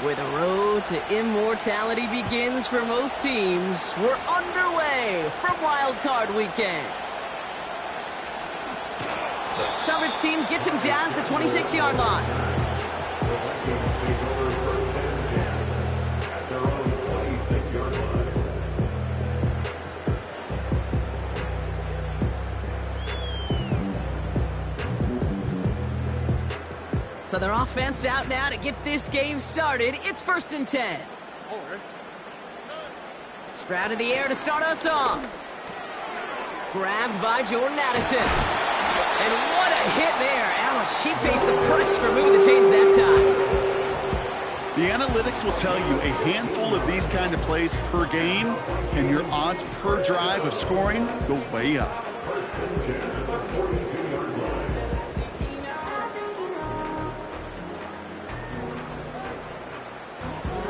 Where the road to immortality begins for most teams, we're underway from Wild Card Weekend. Coverage team gets him down at the 26-yard line. So their offense out now to get this game started. It's 1st and 10. Stroud in the air to start us off. Grabbed by Jordan Addison. And what a hit there. Ouch, she faced the price for moving the chains that time. The analytics will tell you a handful of these kind of plays per game, and your odds per drive of scoring go way up.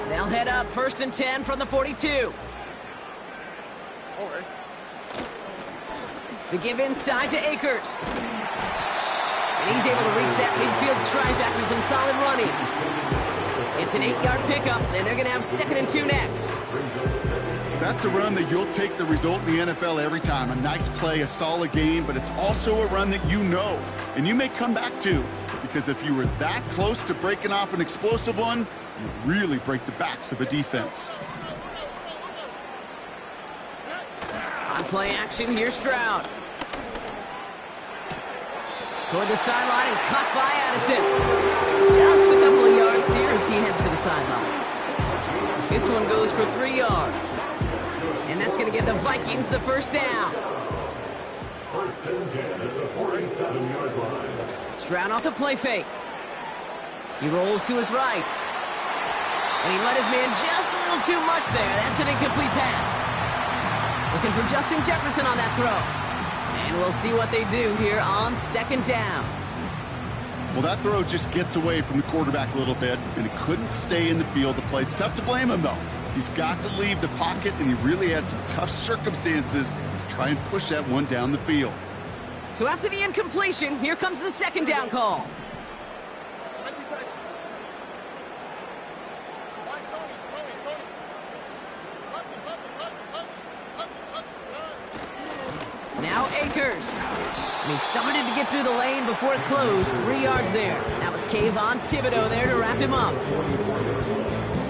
They'll head up 1st and 10 from the 42. The give inside to Akers. And he's able to reach that midfield stripe after some solid running. It's an 8-yard pickup, and they're going to have 2nd and 2 next. That's a run that you'll take the result in the NFL every time. A nice play, a solid game, but it's also a run that you know, and you may come back to. Because if you were that close to breaking off an explosive one, you really break the backs of a defense. On play action, here's Stroud. Toward the sideline and caught by Addison. Just a couple of yards here as he heads for the sideline. This one goes for 3 yards. And that's going to give the Vikings the first down. 1st and 10 at the 47-yard line. Stroud off the play fake. He rolls to his right. And he let his man just a little too much there. That's an incomplete pass. Looking for Justin Jefferson on that throw. And we'll see what they do here on 2nd down. Well, that throw just gets away from the quarterback a little bit, and he couldn't stay in the field to play. It's tough to blame him, though. He's got to leave the pocket, and he really had some tough circumstances to try and push that one down the field. So after the incompletion, here comes the 2nd down call. Now Akers. And he started to get through the lane before it closed. 3 yards there. That was Kayvon Thibodeau there to wrap him up.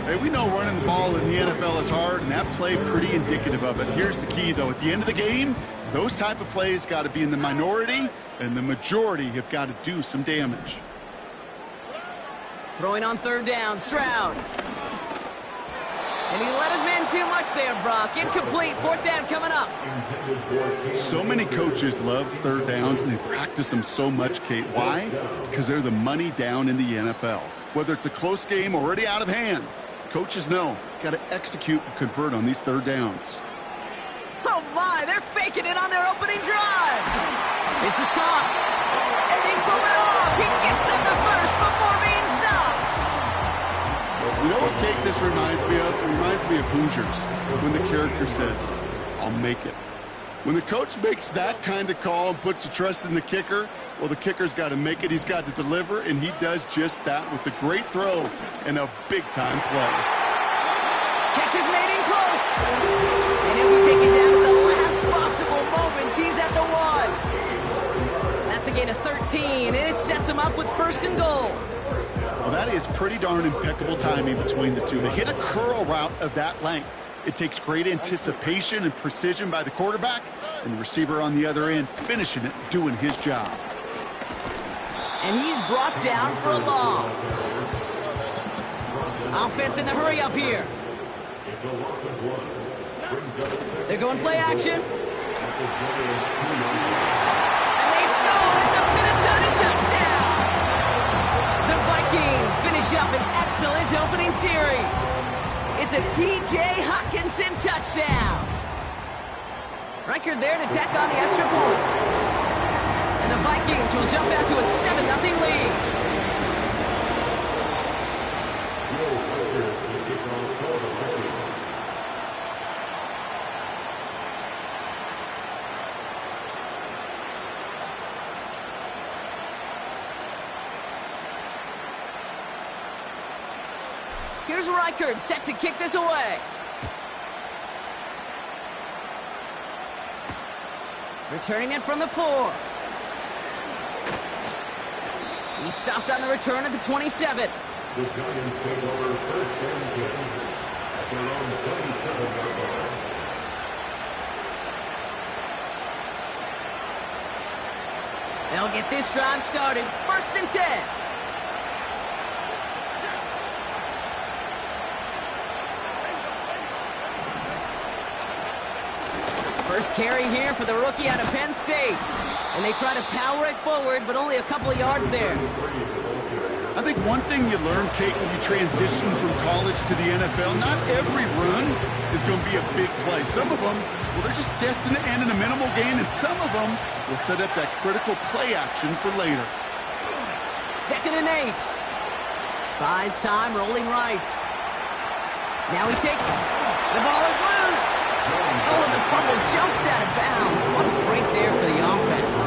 Hey, we know running the ball in the NFL is hard, and that play pretty indicative of it. Here's the key, though. At the end of the game, those type of plays got to be in the minority, and the majority have got to do some damage. Throwing on 3rd down, Stroud. And he let his man too much there, Brock. Incomplete. 4th down coming up. So many coaches love 3rd downs, and they practice them so much, Kate. Why? Because they're the money down in the NFL. Whether it's a close game or already out of hand, coaches know got to execute and convert on these 3rd downs. Oh my, they're faking it on their opening drive. This is caught. And they pull it off. He gets them the first before being stopped. You know what, Kate, this reminds me of? It reminds me of Hoosiers when the character says, I'll make it. When the coach makes that kind of call and puts the trust in the kicker, well, the kicker's got to make it. He's got to deliver, and he does just that with a great throw and a big-time play. Catch is made in close. And he'll be taken down at the last possible moment. He's at the 1. That's a gain of 13, and it sets him up with 1st and goal. Well, that is pretty darn impeccable timing between the two. To hit a curl route of that length, it takes great anticipation and precision by the quarterback, and the receiver on the other end finishing it, doing his job. And he's brought down for a loss. Offense in the hurry up here. They're going play action. And they score. It's a Minnesota touchdown. The Vikings finish up an excellent opening series. It's a T.J. Hockenson touchdown. Riker there to tack on the extra point. And the Vikings will jump out to a 7-0 lead. Here's Reichert set to kick this away. Returning it from the 4. He stopped on the return at the 27. The Giants take over first and 10 at their own 27-yard line. They'll get this drive started. First and 10. First carry here for the rookie out of Penn State. And they try to power it forward, but only a couple of yards there. I think one thing you learn, Kate, when you transition from college to the NFL, not every run is going to be a big play. Some of them, well, they're just destined to end in a minimal gain, and some of them will set up that critical play action for later. 2nd and 8. Buys time, rolling right. Now he takes. The ball is loose. Oh, and the fumble jumps out of bounds. What a break there for the offense.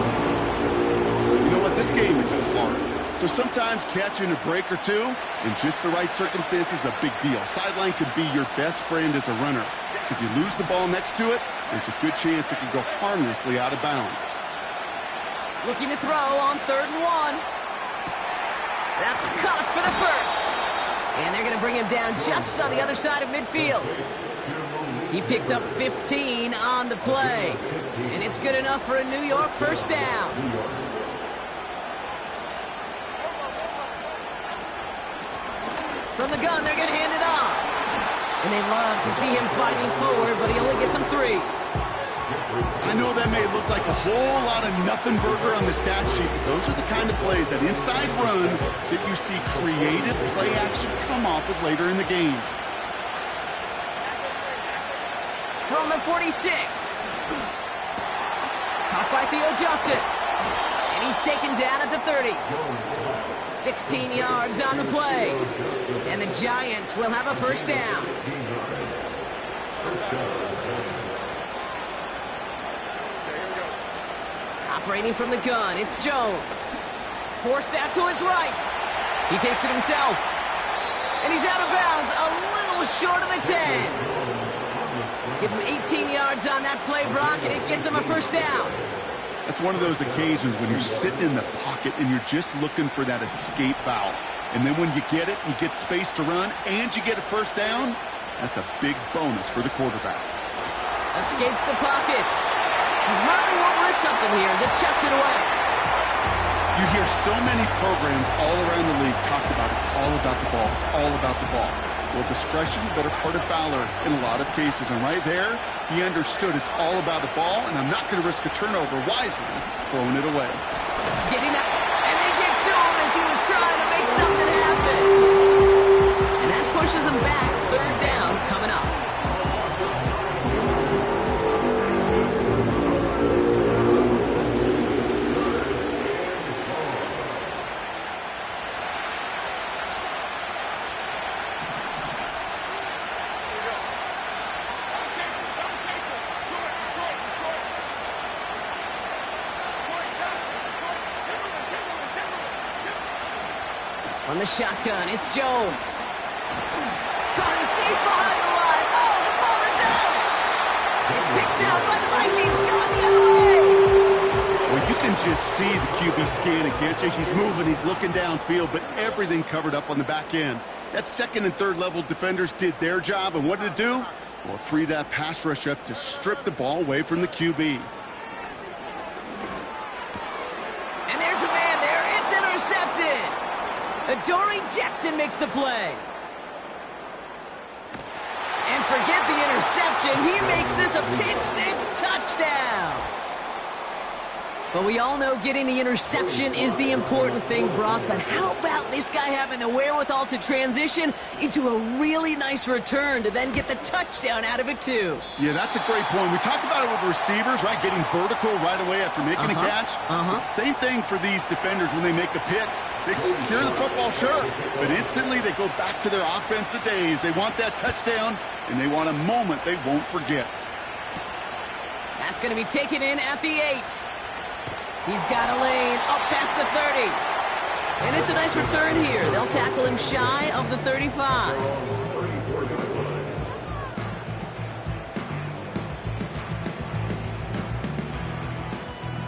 You know what? This game is hard. So sometimes catching a break or two in just the right circumstances is a big deal. Sideline could be your best friend as a runner. Because you lose the ball next to it, there's a good chance it could go harmlessly out of bounds. Looking to throw on 3rd and 1. That's caught for the first. And they're going to bring him down just on the other side of midfield. He picks up 15 on the play. And it's good enough for a New York first down. From the gun, they're going to hand it off. And they love to see him fighting forward, but he only gets them 3. I know that may look like a whole lot of nothing burger on the stat sheet, but those are the kind of plays, that inside run, that you see creative play action come off of later in the game. From the 46. Caught by Theo Johnson. And he's taken down at the 30. 16 yards on the play. And the Giants will have a first down. Operating from the gun, it's Jones. Forced out to his right. He takes it himself. And he's out of bounds, a little short of the 10. Give him 18 yards on that play, Brock, and it gets him a first down. That's one of those occasions when you're sitting in the pocket and you're just looking for that escape valve. And then when you get it, you get space to run, and you get a first down. That's a big bonus for the quarterback. Escapes the pocket. He's probably won't risk something here. Just chucks it away. You hear so many programs all around the league talk about it's all about the ball. It's all about the ball. Well, discretion, better part of valor in a lot of cases. And right there, he understood it's all about the ball, and I'm not going to risk a turnover, wisely throwing it away. Getting up, and they get to him as he was trying to make something happen. And that pushes him back. 3rd down coming up. On the shotgun, it's Jones. Caught him deep behind the line. Oh, the ball is out! It's picked out by the Vikings, going the other way! Well, you can just see the QB scanning, can't you? He's moving, he's looking downfield, but everything covered up on the back end. That 2nd and 3rd level defenders did their job, and what did it do? Well, it freed that pass rush up to strip the ball away from the QB. And there's a man there. It's intercepted! Adoree Jackson makes the play. And forget the interception. He makes this a pick-6 touchdown. But we all know getting the interception is the important thing, Brock. But how about this guy having the wherewithal to transition into a really nice return to then get the touchdown out of it, too? Yeah, that's a great point. We talk about it with receivers, right? Getting vertical right away after making a catch. Same thing for these defenders when they make a pick. They secure the football, sure, but instantly they go back to their offensive days. They want that touchdown, and they want a moment they won't forget. That's going to be taken in at the 8. He's got a lane up past the 30. And it's a nice return here. They'll tackle him shy of the 35.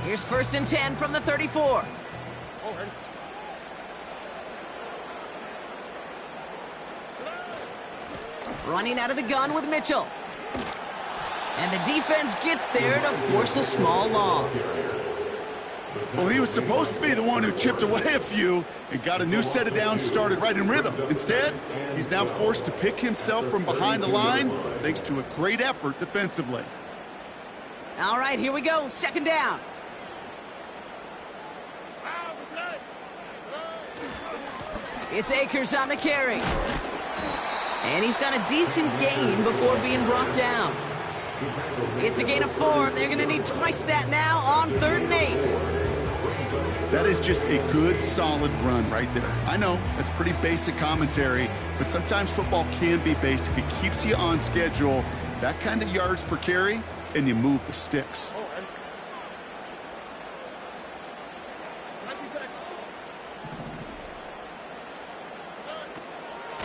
Here's 1st and 10 from the 34. Running out of the gun with Mitchell. And the defense gets there to force a small loss. Well, he was supposed to be the one who chipped away a few and got a new set of downs started right in rhythm. Instead, he's now forced to pick himself from behind the line thanks to a great effort defensively. All right, here we go. 2nd down. It's Akers on the carry. And he's got a decent gain before being brought down. It's a gain of 4. They're going to need twice that now on 3rd and 8. That is just a good, solid run right there. I know, that's pretty basic commentary, but sometimes football can be basic. It keeps you on schedule, that kind of yards per carry, and you move the sticks.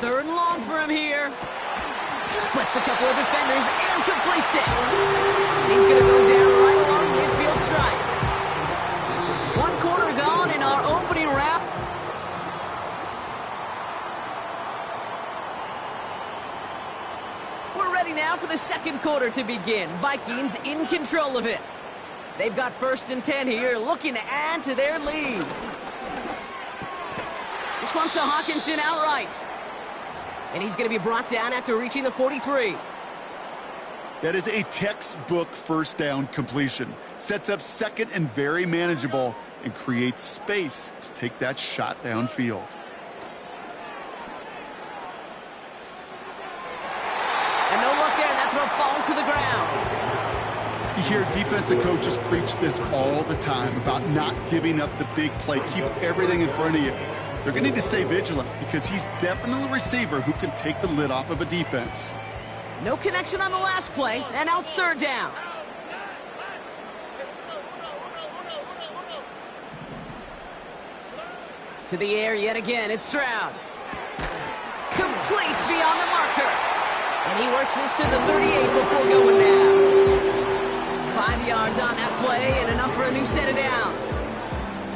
3rd and long for him here. Splits a couple of defenders and completes it. He's going to go down right along the midfield stripe. 1 quarter gone in our opening wrap. We're ready now for the 2nd quarter to begin. Vikings in control of it. They've got 1st and 10 here, looking to add to their lead. This one's to Hawkinson outright. And he's going to be brought down after reaching the 43. That is a textbook 1st down completion. Sets up 2nd and very manageable and creates space to take that shot downfield. And no look there, and that throw falls to the ground. You hear defensive coaches preach this all the time about not giving up the big play. Keep everything in front of you. They're going to need to stay vigilant because he's definitely a receiver who can take the lid off of a defense. No connection on the last play, and now it's 3rd down. To the air yet again, it's Stroud. Complete beyond the marker. And he works this to the 38 before going down. 5 yards on that play and enough for a new set of downs.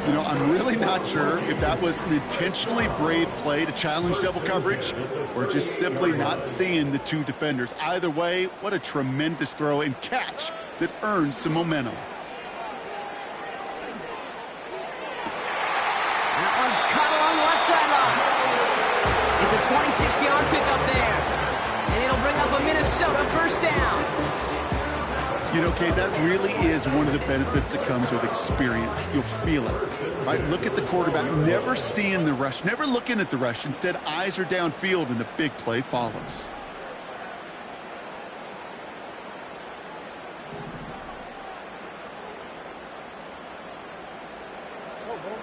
You know, I'm really not sure if that was an intentionally brave play to challenge double coverage or just simply not seeing the 2 defenders. Either way, what a tremendous throw and catch that earns some momentum. That one's caught along the left sideline. It's a 26-yard pickup there. And it'll bring up a Minnesota 1st down. You know, Kate, that really is one of the benefits that comes with experience. You'll feel it, right? Look at the quarterback, never seeing the rush, never looking at the rush. Instead, eyes are downfield, and the big play follows.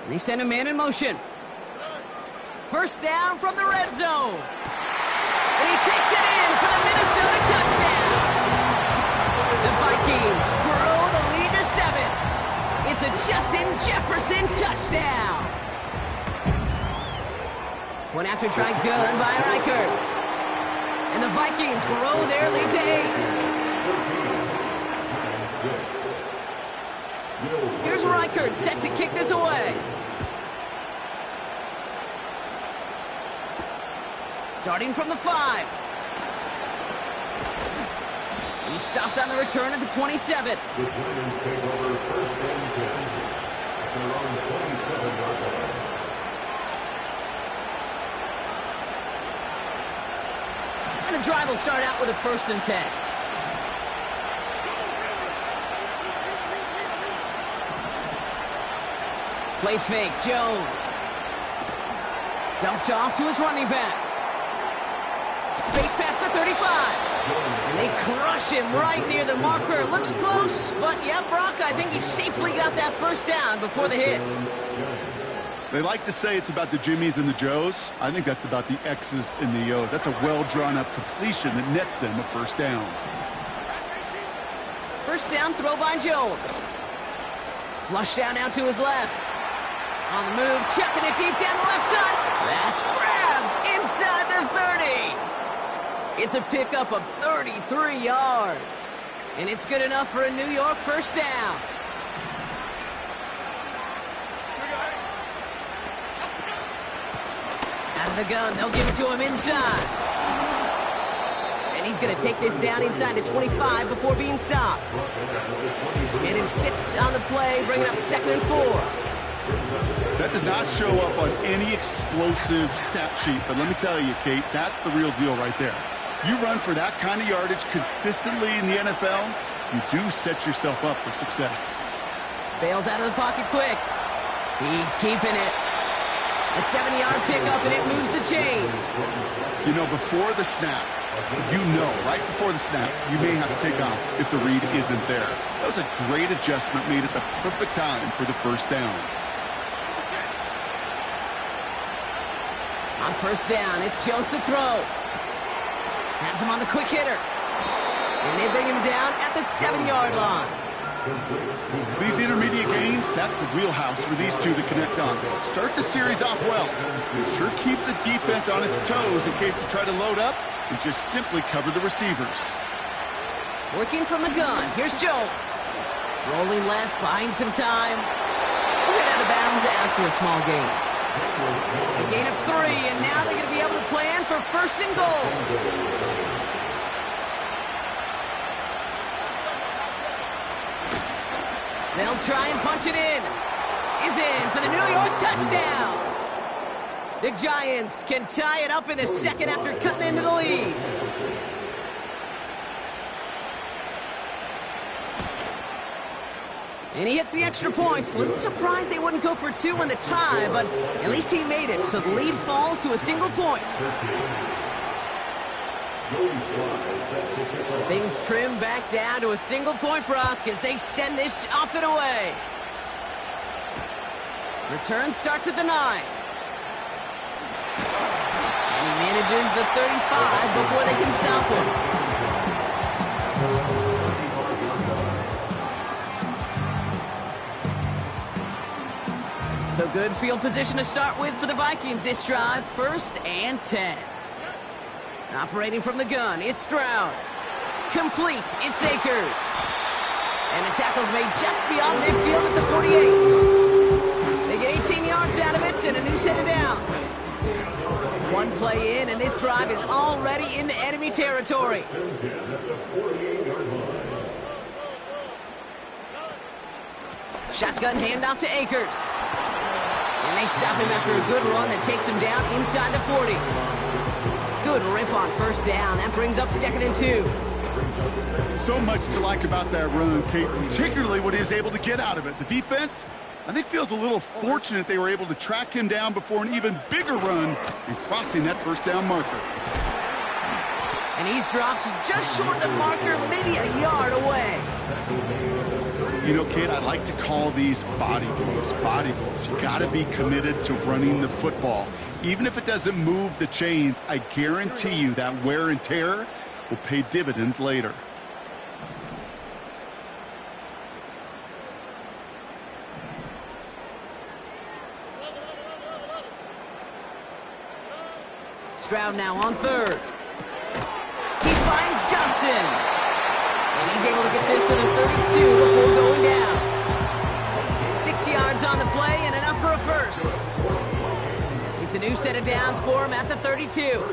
They send a man in motion. 1st down from the red zone. And he takes it in for the Minnesota touchdown. The Vikings grow the lead to 7. It's a Justin Jefferson touchdown. One after try good by Reichert. And the Vikings grow their lead to 8. Here's Reichert set to kick this away. Starting from the 5. He's stopped on the return at the 27. The Twins take over 1st and 10 at their own 27-yard line. And the drive will start out with a 1st and 10. Play fake, Jones. Dumped off to his running back. Space past the 35. And they crush him right near the marker. Looks close, but yeah, Brock, I think he safely got that 1st down before the hit. They like to say it's about the Jimmies and the Joes. I think that's about the X's and the O's. That's a well-drawn-up completion that nets them a 1st down. 1st down throw by Jones. Flush down now to his left. On the move, chucking it deep down the left side. That's grabbed inside the 30. It's a pickup of 33 yards. And it's good enough for a New York first down. Out of the gun, they'll give it to him inside. And he's going to take this down inside the 25 before being stopped. And in 6 on the play, bringing up 2nd and 4. That does not show up on any explosive stat sheet, but let me tell you, Kate, that's the real deal right there. You run for that kind of yardage consistently in the NFL, you do set yourself up for success. Bails out of the pocket quick. He's keeping it. A 7-yard pickup, and it moves the chains. You know, before the snap, right before the snap, you may have to take off if the read isn't there. That was a great adjustment made at the perfect time for the first down. On first down, it's Jones to throw. Has him on the quick hitter. And they bring him down at the 7-yard line. These intermediate gains, that's the wheelhouse for these two to connect on. Start the series off well. It sure keeps the defense on its toes in case they try to load up and just simply cover the receivers. Working from the gun, here's Jones. Rolling left, buying some time. We'll get out of bounds after a small gain. A gain of 3, and now they're going to be able to plan for 1st and goal. They'll try and punch it in. Is in for the New York touchdown. The Giants can tie it up in the 2nd after cutting into the lead. And he hits the extra points. A little surprised they wouldn't go for 2 in the tie, but at least he made it, so the lead falls to a single point. Things trim back down to a single point, Brock, as they send this off and away. Return starts at the 9. And he manages the 35 before they can stop him. So good field position to start with for the Vikings this drive. 1st and 10. Operating from the gun, it's Stroud. Complete, it's Akers. And the tackle's made just beyond midfield at the 48. They get 18 yards out of it and a new set of downs. 1 play in, and this drive is already into enemy territory. Shotgun handoff to Akers. And they stop him after a good run that takes him down inside the 40. Good rip on 1st down. That brings up 2nd and 2. So much to like about that run, Kate, particularly what he was able to get out of it. The defense, I think, feels a little fortunate they were able to track him down before an even bigger run and crossing that 1st down marker. And he's dropped just short of the marker, maybe a yard away. You know, Kate, I like to call these body blows. Body blows. You got to be committed to running the football. Even if it doesn't move the chains, I guarantee you that wear and tear will pay dividends later. Stroud now on 3rd. He finds Johnson. And he's able to get this to the 32 before going down. 6 yards on the play and enough for a 1st. It's a new set of downs for him at the 32.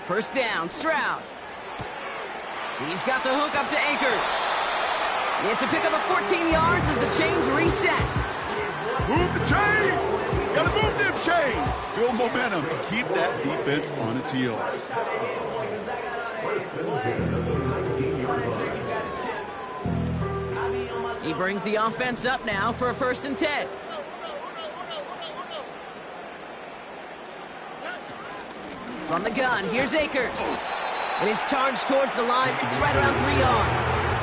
First down, Stroud. He's got the hook up to Akers. It's a pickup of 14 yards as the chains reset. Move the chains! Gotta move them chains! Build momentum and keep that defense on its heels. He brings the offense up now for a 1st and 10. From the gun, here's Akers. And his charge towards the line, it's right around 3 yards.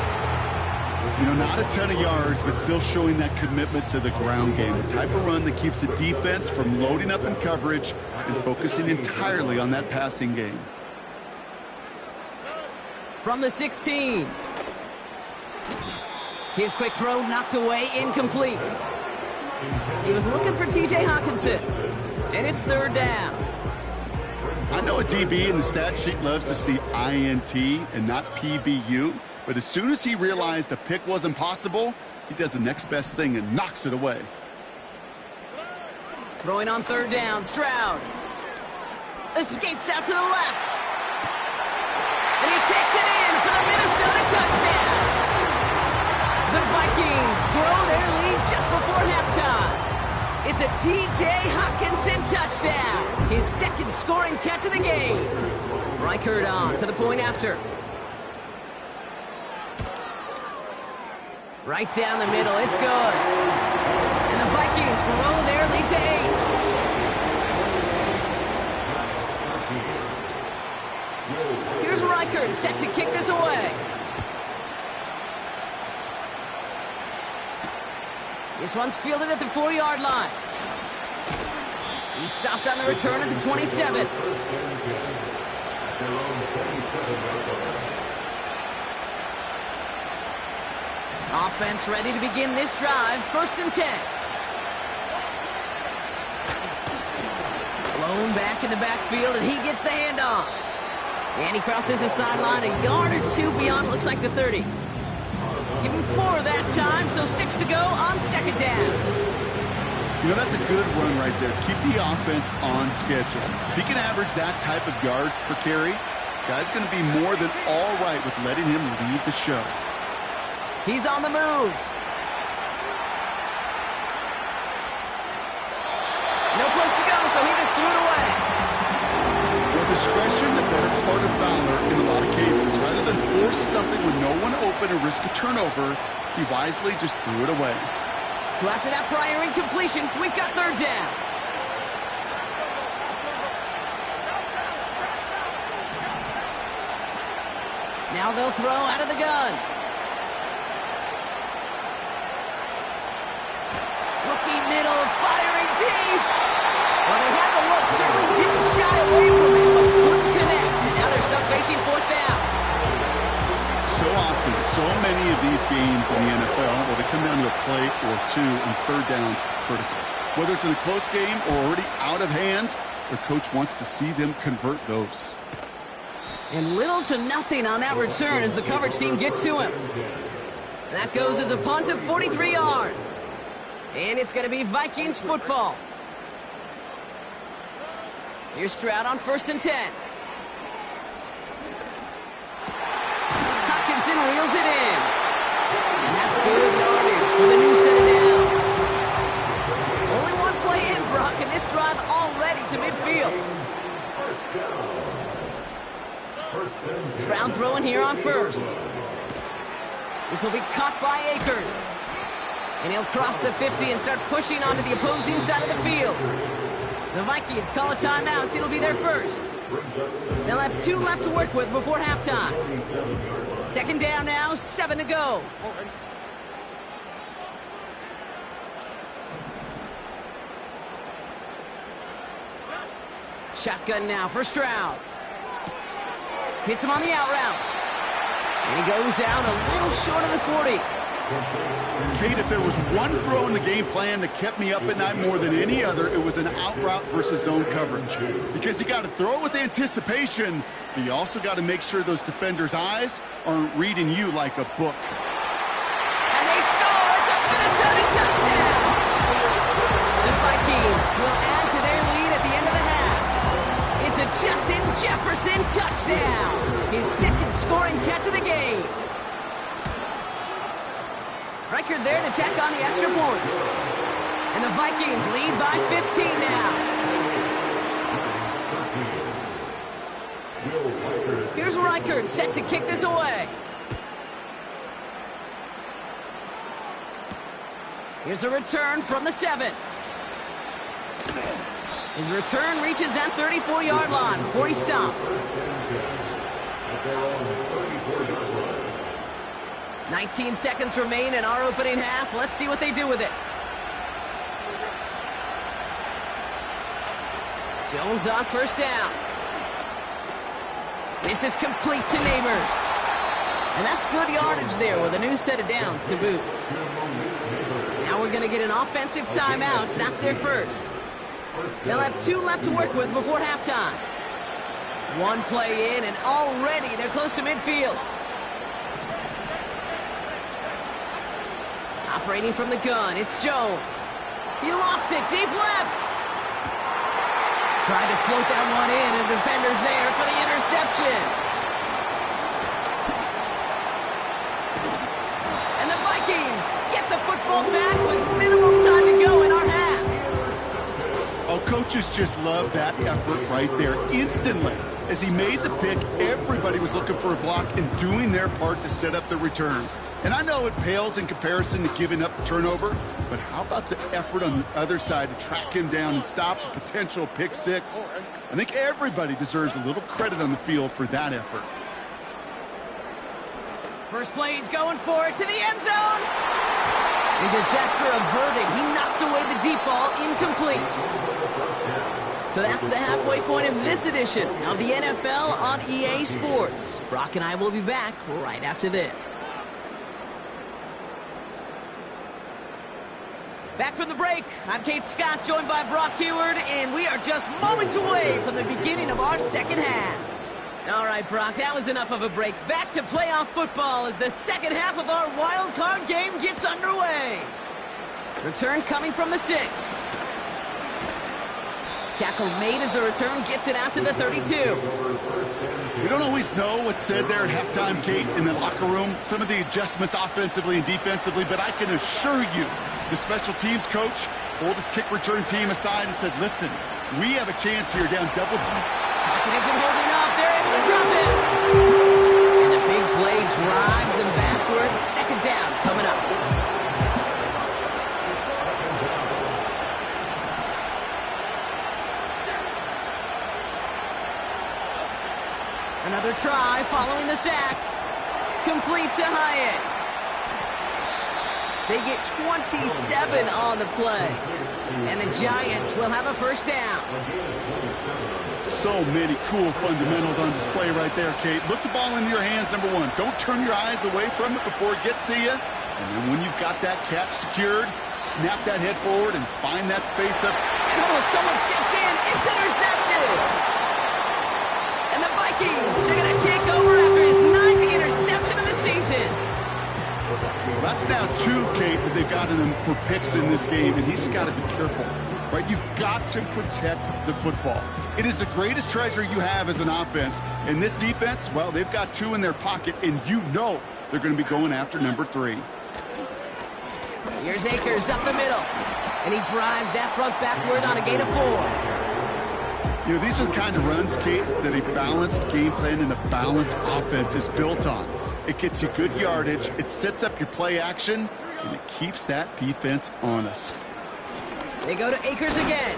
You know, not a ton of yards, but still showing that commitment to the ground game. The type of run that keeps the defense from loading up in coverage and focusing entirely on that passing game. from the 16. His quick throw knocked away, incomplete. He was looking for T.J. Hawkinson, and it's third down. I know a DB in the stat sheet loves to see INT and not PBU, but as soon as he realized a pick wasn't possible, he does the next best thing and knocks it away. Throwing on third down, Stroud escapes out to the left. And he takes it in for the Minnesota touchdown. The Vikings grow their lead just before halftime. It's a T.J. Hawkinson touchdown. His second scoring catch of the game. Reichert on for the point after. Right down the middle, it's good. And the Vikings grow their lead to 8. Here's Reichert set to kick this away. This one's fielded at the 4-yard line. He's stopped on the return at the 27. Offense ready to begin this drive. 1st and 10. Blown back in the backfield, and he gets the handoff. And he crosses the sideline a yard or two beyond, looks like the 30. Give him 4 that time, so 6 to go on 2nd down. You know, that's a good run right there. Keep the offense on schedule. If he can average that type of yards per carry, this guy's going to be more than all right with letting him lead the show. He's on the move. No place to go, so he just threw it away. With discretion, the better part of valor in a lot of cases. Rather than force something with no one open and risk a turnover, he wisely just threw it away. So after that prior incompletion, we've got 3rd down. Now they'll throw out of the gun. Rookie middle, firing deep. Well, they had the look, certainly didn't shy away from it, but couldn't connect. And now they're stuck facing 4th down. So often, so many of these games in the NFL, where they come down to a play or two and 3rd downs critical. Whether it's in a close game or already out of hand, their coach wants to see them convert those. And little to nothing on that return as the coverage team gets to him. That goes as a punt of 43 yards. And it's going to be Vikings football. Here's Stroud on 1st and 10. Hawkinson reels it in. And that's good yardage with a new set of downs. Only one play in, Brock, and this drive already to midfield. Stroud throwing here on 1st. This will be caught by Akers. And he'll cross the 50 and start pushing onto the opposing side of the field. The Vikings call a timeout. It'll be their 1st. They'll have 2 left to work with before halftime. 2nd down now, 7 to go. Shotgun now for Stroud. Hits him on the out route. And he goes out a little short of the 40. Kate, if there was one throw in the game plan that kept me up at night more than any other, it was an out route versus zone coverage. Because you got to throw it with anticipation, but you also got to make sure those defenders' eyes aren't reading you like a book. And they score! It's a Minnesota touchdown! The Vikings will add to their lead at the end of the half. It's a Justin Jefferson touchdown! His 2nd scoring catch of the game. Reichert there to tack on the extra point. And the Vikings lead by 15 now. Here's Reichert set to kick this away. Here's a return from the 7. His return reaches that 34-yard line before he's stopped. 19 seconds remain in our opening half. Let's see what they do with it. Jones on 1st down. This is complete to Neighbors. And that's good yardage there with a new set of downs to boot. Now we're going to get an offensive timeout. That's their first. They'll have 2 left to work with before halftime. 1 play in, and already they're close to midfield. Operating from the gun, it's Jones. He lofts it deep left. Tried to float that one in, and defender's there for the interception. And the Vikings get the football back with minimal time to go in our half. Oh, coaches just love that effort right there instantly. As he made the pick, everybody was looking for a block and doing their part to set up the return. And I know it pales in comparison to giving up the turnover, but how about the effort on the other side to track him down and stop a potential pick 6? I think everybody deserves a little credit on the field for that effort. First play, he's going for it to the end zone. And disaster averted. He knocks away the deep ball, incomplete. So that's the halfway point of this edition of the NFL on EA Sports. Brock and I will be back right after this. Back from the break, I'm Kate Scott, joined by Brock Heward, and we are just moments away from the beginning of our second half. All right, Brock, that was enough of a break. Back to playoff football as the second half of our wild card game gets underway. Return coming from the 6. Tackle made as the return gets it out to the 32. We don't always know what's said there at halftime, Kate, in the locker room. Some of the adjustments offensively and defensively, but I can assure you, the special teams coach pulled his kick return team aside and said, listen, we have a chance here down double. Pocket isn't holding up. They're able to drop it. And the big play drives them backwards. Second down coming up. Another try following the sack. Complete to Hyatt. They get 27 on the play. And the Giants will have a first down. So many cool fundamentals on display right there, Kate. Look the ball into your hands, number 1. Don't turn your eyes away from it before it gets to you. And then when you've got that catch secured, snap that head forward and find that space up. And someone stepped in. It's intercepted. And the Vikings are going to take over after his 9th interception of the season. Well, that's now 2, Kate, that they've gotten him for picks in this game, and he's got to be careful. Right? You've got to protect the football. It is the greatest treasure you have as an offense. And this defense, well, they've got 2 in their pocket, and you know they're going to be going after number 3. Here's Akers up the middle. And he drives that front backward on a gain of 4. You know, these are the kind of runs, Kate, that a balanced game plan and a balanced offense is built on. It gets you good yardage, it sets up your play action, and it keeps that defense honest. They go to Akers again.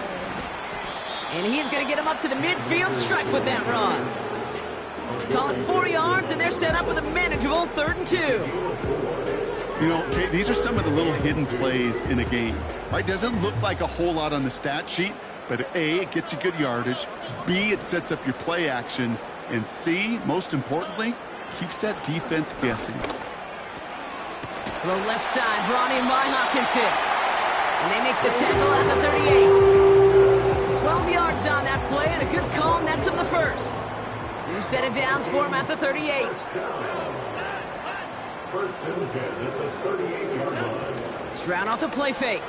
And he's going to get him up to the midfield stripe with that run. Call it 4 yards, and they're set up with a manageable 3rd and 2. You know, Kate, these are some of the little hidden plays in a game. Right? Doesn't look like a whole lot on the stat sheet, but A, it gets you good yardage. B, it sets up your play action. And C, most importantly, keeps that defense guessing. Throw left side, brought in by Hawkinson. And they make the tackle at the 38. 12 yards on that play, and a good call nets him the first. New set of downs for him at the 38. First and 10 at the 38-yard line. Stroud off the play fake.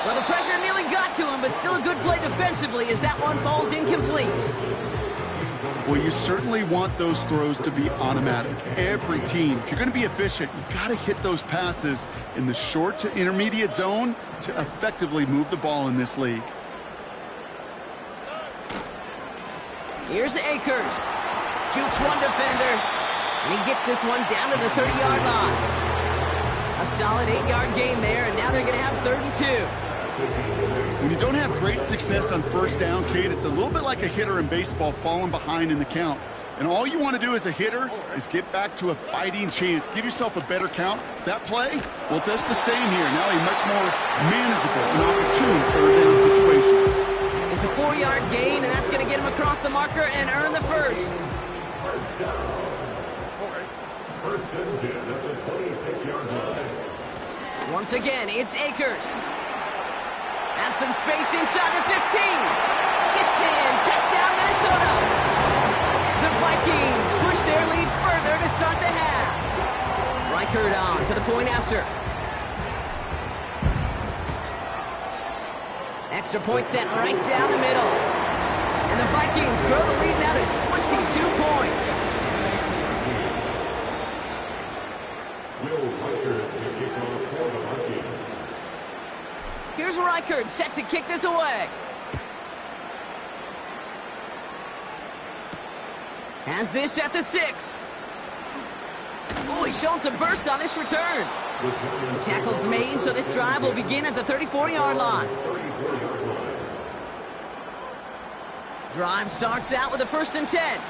Well, the pressure nearly got to him, but still a good play defensively as that one falls incomplete. Well, you certainly want those throws to be automatic. Every team, if you're going to be efficient, you got to hit those passes in the short to intermediate zone to effectively move the ball in this league. Here's Akers. Jukes one defender, and he gets this one down to the 30-yard line. A solid 8-yard gain there, and now they're going to have 3rd and 2. When you don't have great success on first down, Kate, it's a little bit like a hitter in baseball falling behind in the count. And all you want to do as a hitter is get back to a fighting chance. Give yourself a better count. That play, well, does the same here. Now a much more manageable and opportune 3rd down situation. It's a 4-yard gain, and that's going to get him across the marker and earn the first. First down. First and 10 at the 26-yard line. Once again, it's Akers. Has some space inside the 15. Gets in. Touchdown, Minnesota. The Vikings push their lead further to start the half. Reichert on for the point after. Extra point set right down the middle. And the Vikings grow the lead now to 22 points. Will Reichert the kickoff for the Vikings. Here's Reichert set to kick this away. Has this at the 6. Oh, he's showing some burst on this return. The tackle's made, so this drive will begin at the 34-yard line. Drive starts out with a 1st and 10.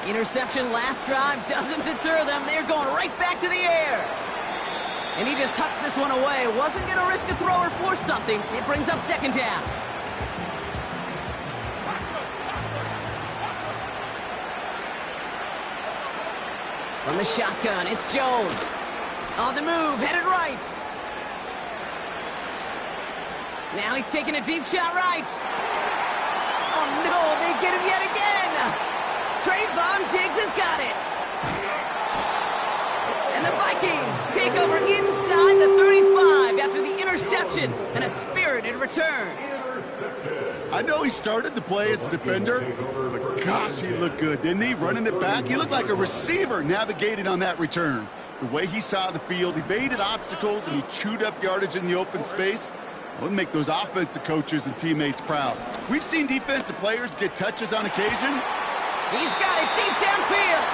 Interception last drive doesn't deter them. They're going right back to the air. And he just hucks this one away. Wasn't going to risk a throw or force something. It brings up 2nd down. From the shotgun, it's Jones. On the move, headed right. Now he's taking a deep shot right. Oh no, they get him yet again. Trayvon Diggs has got it. And the Vikings take over inside the 35 after the interception and a spirited return. I know he started to play as a defender, but gosh, he looked good, didn't he? Running it back, he looked like a receiver navigating on that return. The way he saw the field, evaded obstacles, and he chewed up yardage in the open space. It would make those offensive coaches and teammates proud. We've seen defensive players get touches on occasion. He's got it deep downfield.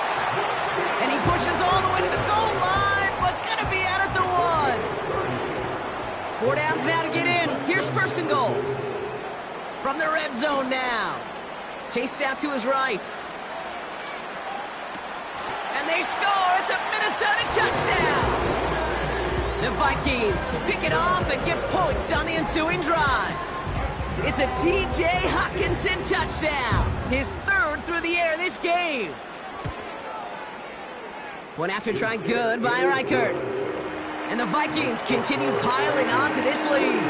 And he pushes all the way to the goal line, but gonna be out at the 1. 4 downs now to get in. Here's 1st and goal. From the red zone now. Chased out to his right. And they score. It's a Minnesota touchdown. The Vikings pick it off and get points on the ensuing drive. It's a T.J. Hockenson touchdown. His 3rd through the air this game. One after try good by Reichert. And the Vikings continue piling on to this lead.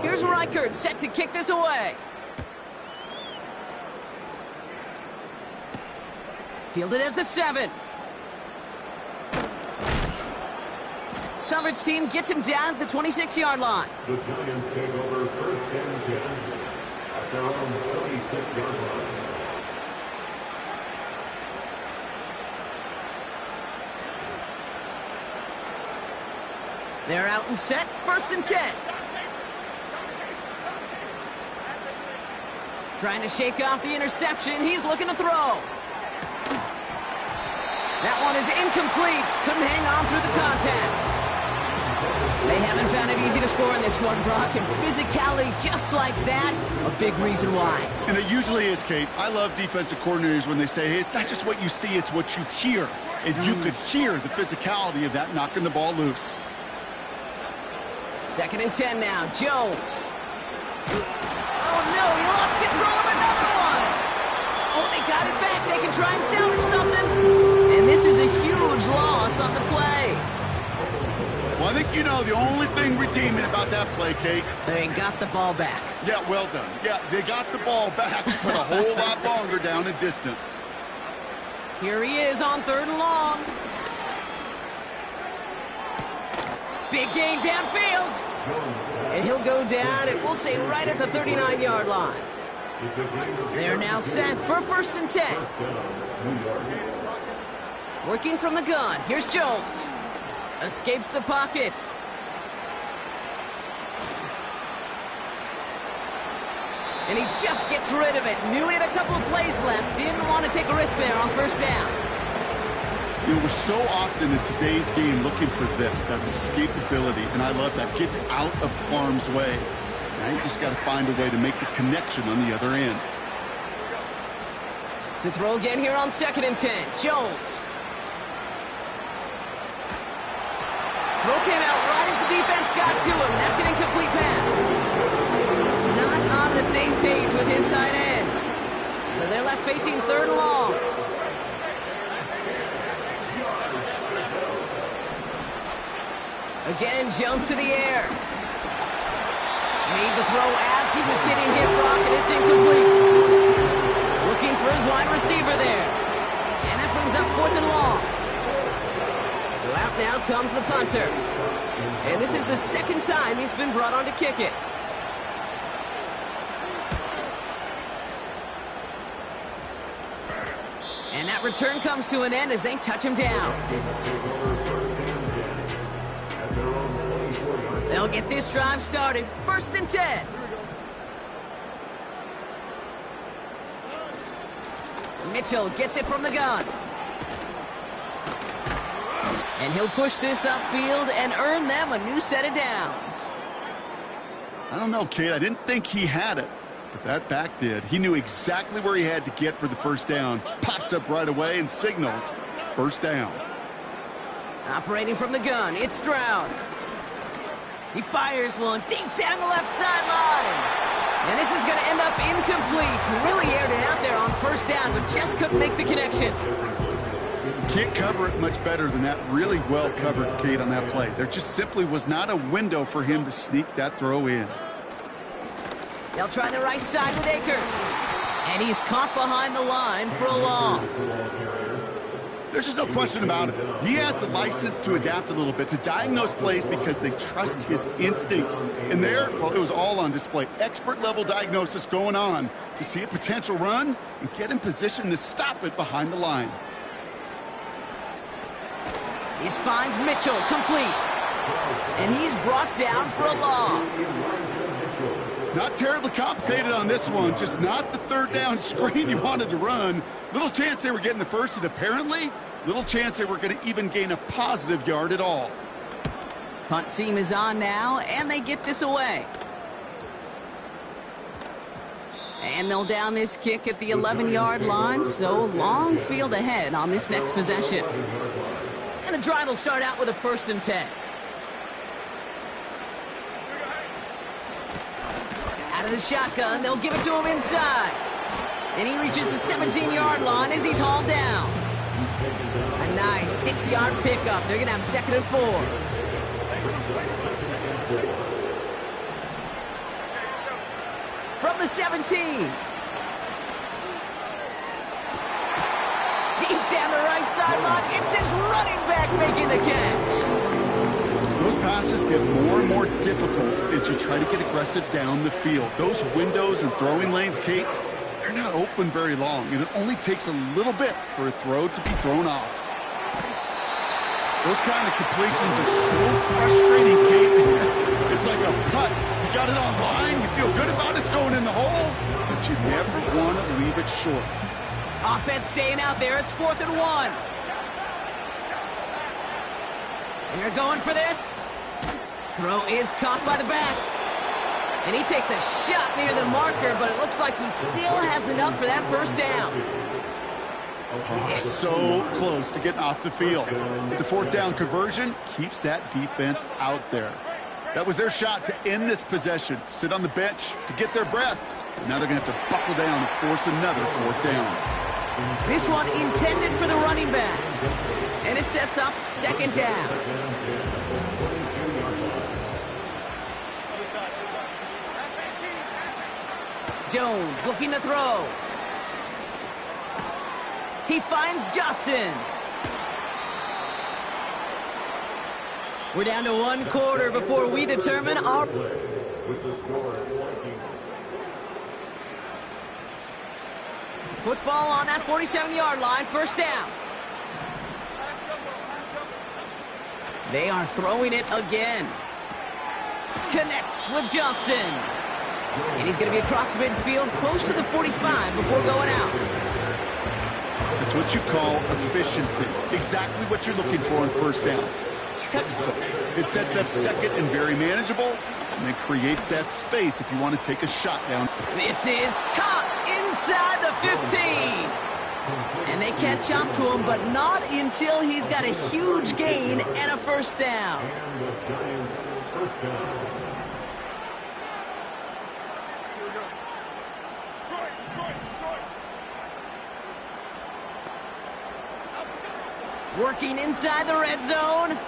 Here's Reichert set to kick this away. Fielded at the 7. Coverage team gets him down at the 26-yard line. The Giants take over 1st and 10 at their own 36-yard line. They're out and set, 1st and 10. Trying to shake off the interception. He's looking to throw. That one is incomplete. Couldn't hang on through the contact. They haven't found it easy to score in this one, Brock. And physicality just like that, a big reason why. And it usually is, Kate. I love defensive coordinators when they say, hey, it's not just what you see, it's what you hear. And you could hear the physicality of that knocking the ball loose. 2nd and 10 now. Jones. Oh, no, he lost control of another one. Oh, they got it back. They can try and salvage something. And this is a huge loss on the play. Well, I think you know the only thing redeeming about that play, Kate. They got the ball back. Yeah, well done. Yeah, they got the ball back, but a whole lot longer down in distance. Here he is on 3rd and long. Big gain downfield. And he'll go down, and we'll say right at the 39-yard line. They're now set for 1st and 10. Working from the gun. Here's Jones. Escapes the pocket. And he just gets rid of it. Knew he had a couple of plays left. Didn't want to take a risk there on 1st down. You know, we're so often in today's game looking for this, that escapability, and I love that, getting out of harm's way. Now you just got to find a way to make the connection on the other end. To throw again here on 2nd and 10, Jones. Throw came out right as the defense got to him. That's an incomplete pass. Not on the same page with his tight end. So they're left facing 3rd and long. Again, Jones to the air. Made the throw as he was getting hit, Brock, and it's incomplete. Looking for his wide receiver there. And that brings up 4th and long. So out now comes the punter. And this is the 2nd time he's been brought on to kick it. And that return comes to an end as they touch him down. They'll get this drive started. 1st and 10. Mitchell gets it from the gun. And he'll push this upfield and earn them a new set of downs. I don't know, Kate. I didn't think he had it, but that back did. He knew exactly where he had to get for the 1st down. Pops up right away and signals 1st down. Operating from the gun, it's Stroud. He fires one deep down the left sideline. And this is going to end up incomplete. He really aired it out there on 1st down, but just couldn't make the connection. Can't cover it much better than that. Really well covered, Kate, on that play. There just simply was not a window for him to sneak that throw in. They'll try the right side with Akers. And he's caught behind the line for a loss. There's just no question about it. He has the license to adapt a little bit, to diagnose plays because they trust his instincts. And there, well, it was all on display. Expert-level diagnosis going on to see a potential run and get in position to stop it behind the line. This finds Mitchell complete. And he's brought down for a loss. Not terribly complicated on this one, just not the 3rd down screen you wanted to run. Little chance they were getting the 1st, and apparently, little chance they were going to even gain a positive yard at all. Punt team is on now, and they get this away. And they'll down this kick at the 11-yard line, so long field ahead on this next possession. And the drive will start out with a 1st and 10. Out of the shotgun, they'll give it to him inside. And he reaches the 17-yard line as he's hauled down. A nice 6-yard pickup. They're going to have 2nd and 4. From the 17. Deep down the right sideline. It's his running back making the catch. Those passes get more and more difficult as you try to get aggressive down the field. Those windows and throwing lanes, Kate, they're not open very long, and it only takes a little bit for a throw to be thrown off. Those kind of completions are so frustrating, Kate. It's like a putt. You got it on line, you feel good about it's going in the hole, but you never want to leave it short. Offense staying out there. It's 4th and 1. And you're going for this. Throw is caught by the back. And he takes a shot near the marker, but it looks like he still has enough for that 1st down. So close to getting off the field. The 4th down conversion keeps that defense out there. That was their shot to end this possession, to sit on the bench, to get their breath. But now they're going to have to buckle down and force another 4th down. This one intended for the running back. And it sets up 2nd down. Jones looking to throw. He finds Johnson. We're down to 1 quarter before we determine our... Football on that 47-yard line, 1st down. They are throwing it again. Connects with Johnson. And he's going to be across midfield, close to the 45 before going out. That's what you call efficiency. Exactly what you're looking for on 1st down. Textbook. It sets up 2nd and very manageable, and it creates that space if you want to take a shot down. This is caught inside the 15. And they catch up to him, but not until he's got a huge gain and a first down. And the Giants first down. Working inside the red zone.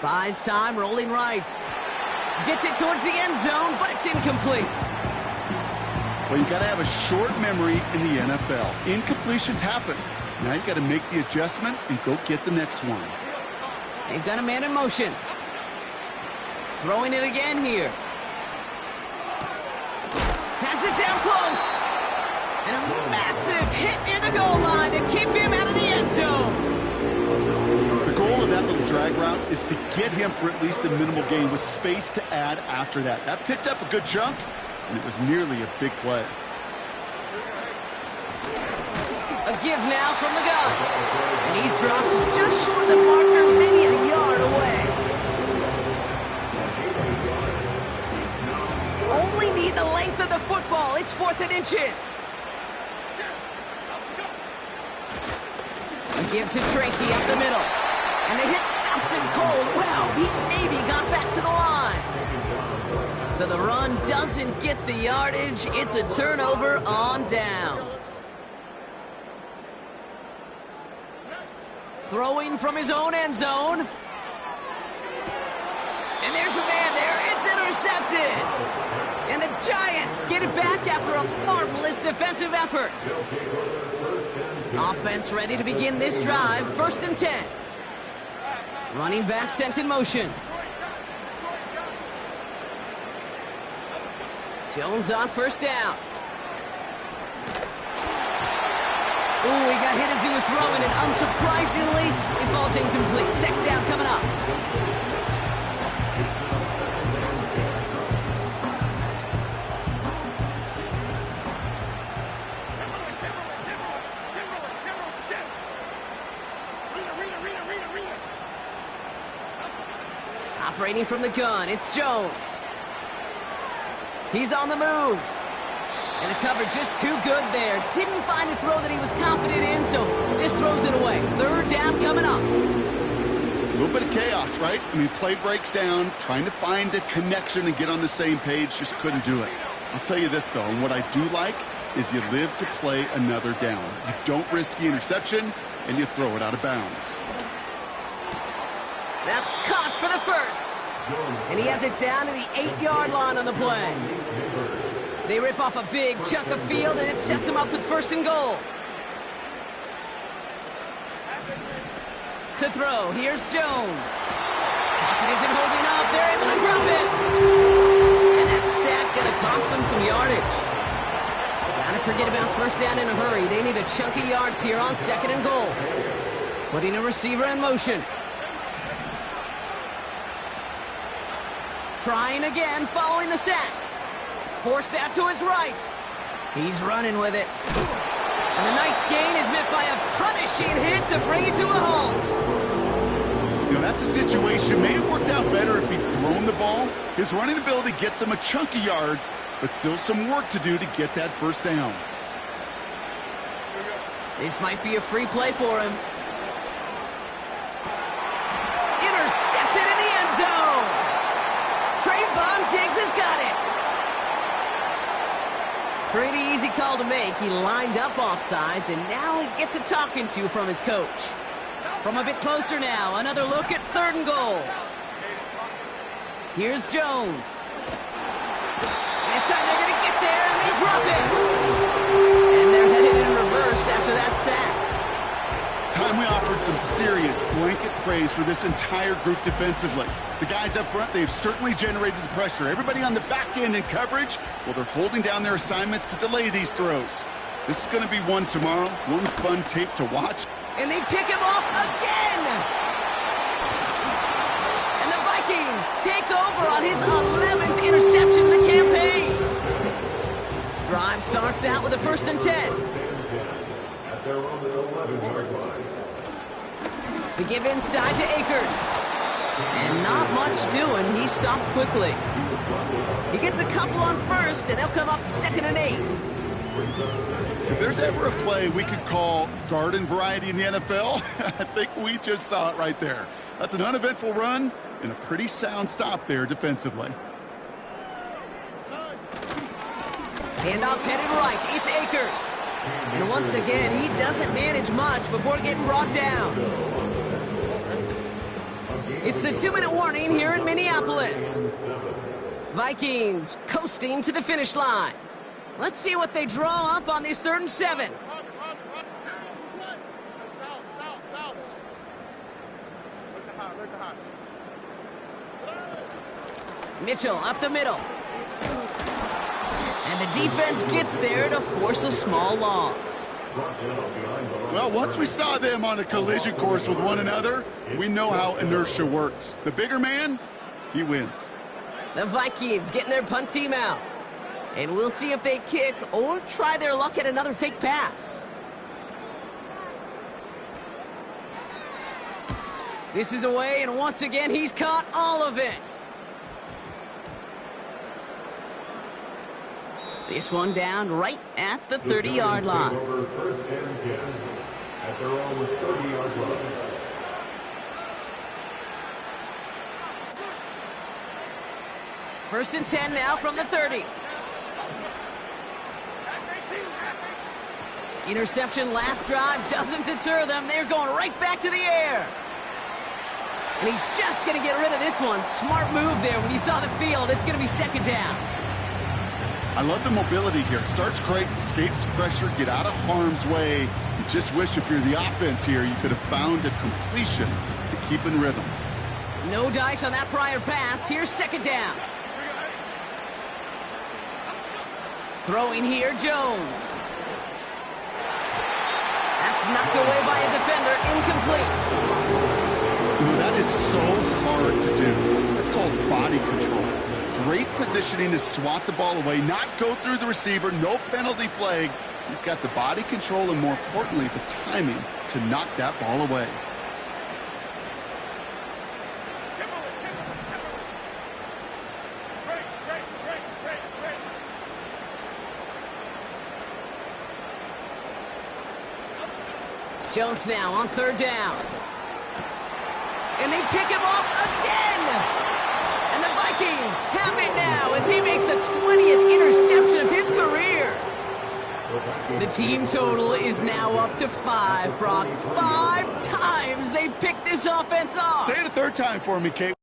Buys time, rolling right. Gets it towards the end zone, but it's incomplete. Well, you got to have a short memory in the NFL. Incompletions happen. Now you got to make the adjustment and go get the next one. They've got a man in motion. Throwing it again here. Has it down close. And a massive hit near the goal line to keep him out of the end zone. The goal of that little drag route is to get him for at least a minimal gain with space to add after that. That picked up a good chunk, and it was nearly a big play. A give now from the gun. And he's dropped just short of the marker, maybe a yard away. Only need the length of the football. It's 4th and inches. A give to Tracy up the middle. And the hit stops him cold. Wow, he maybe got back to the line. So the run doesn't get the yardage. It's a turnover on downs. Throwing from his own end zone. And there's a man there. It's intercepted. And the Giants get it back after a marvelous defensive effort. Offense ready to begin this drive. 1st and 10. Running back sent in motion. Jones on 1st down. Ooh, he got hit as he was throwing, and unsurprisingly, he falls incomplete. 2nd down coming up. Operating from the gun, it's Jones. He's on the move. And the cover just too good there. Didn't find a throw that he was confident in, so just throws it away. 3rd down coming up. A little bit of chaos, right? I mean, play breaks down, trying to find a connection and get on the same page, just couldn't do it. I'll tell you this, though, and what I do like is you live to play another down. You don't risk the interception, and you throw it out of bounds. That's caught for the 1st. And he has it down to the 8-yard line on the play. They rip off a big chunk of field, and it sets him up with 1st and goal. To throw, here's Jones. Pocket isn't holding up. They're able to drop it. And that sack going to cost them some yardage. Gotta forget about 1st down in a hurry. They need a chunk of yards here on 2nd and goal. Putting a receiver in motion. Trying again, following the sack. Forced out to his right. He's running with it. And the nice gain is met by a punishing hit to bring it to a halt. You know, that's a situation. May have worked out better if he'd thrown the ball. His running ability gets him a chunk of yards, but still some work to do to get that 1st down. This might be a free play for him. Intercepted in the end zone. Trayvon Diggs has got it. Pretty easy call to make. He lined up offsides, and now he gets a talking to from his coach. From a bit closer now, another look at 3rd and goal. Here's Jones. This time they're going to get there, and they drop it. And they're headed in reverse after that sack. Time we offered some serious blanket praise for this entire group defensively. The guys up front, they've certainly generated the pressure. Everybody on the back end in coverage, well, they're holding down their assignments to delay these throws. This is going to be one tomorrow, one fun tape to watch. And they pick him off again! And the Vikings take over on his 11th interception in the campaign. Drive starts out with a 1st and 10. At their own 11-yard line. The give inside to Akers. And not much doing. He stopped quickly. He gets a couple on 1st, and they'll come up 2nd and 8. If there's ever a play we could call garden variety in the NFL, I think we just saw it right there. That's an uneventful run and a pretty sound stop there defensively. Handoff headed right. It's Akers. And once again, he doesn't manage much before getting brought down. It's the 2-minute warning here in Minneapolis. Vikings coasting to the finish line. Let's see what they draw up on this 3rd and 7. Mitchell up the middle. And the defense gets there to force a small loss. Well, once we saw them on a collision course with one another, we know how inertia works. The bigger man, he wins. The Vikings getting their punt team out. And we'll see if they kick or try their luck at another fake pass. This is away, and once again, he's caught all of it. This one down right at the 30-yard line. First and 10 at their own 30-yard line. First and 10 now from the 30. Interception last drive doesn't deter them. They're going right back to the air. And he's just going to get rid of this one. Smart move there. When you saw the field, it's going to be 2nd down. I love the mobility here. Starts great, escapes pressure, get out of harm's way. You just wish if you're the offense here, you could have found a completion to keep in rhythm. No dice on that prior pass. Here's 2nd down. Throwing here, Jones. That's knocked away by a defender, incomplete. You know, that is so hard to do. That's called body control. Great positioning to swat the ball away, not go through the receiver, no penalty flag. He's got the body control and, more importantly, the timing to knock that ball away. Jones now on 3rd down. And they pick him off again! And the Vikings have it now as he makes the 20th interception of his career. The team total is now up to 5, Brock. 5 times they've picked this offense off. Say it a 3rd time for me, Kate.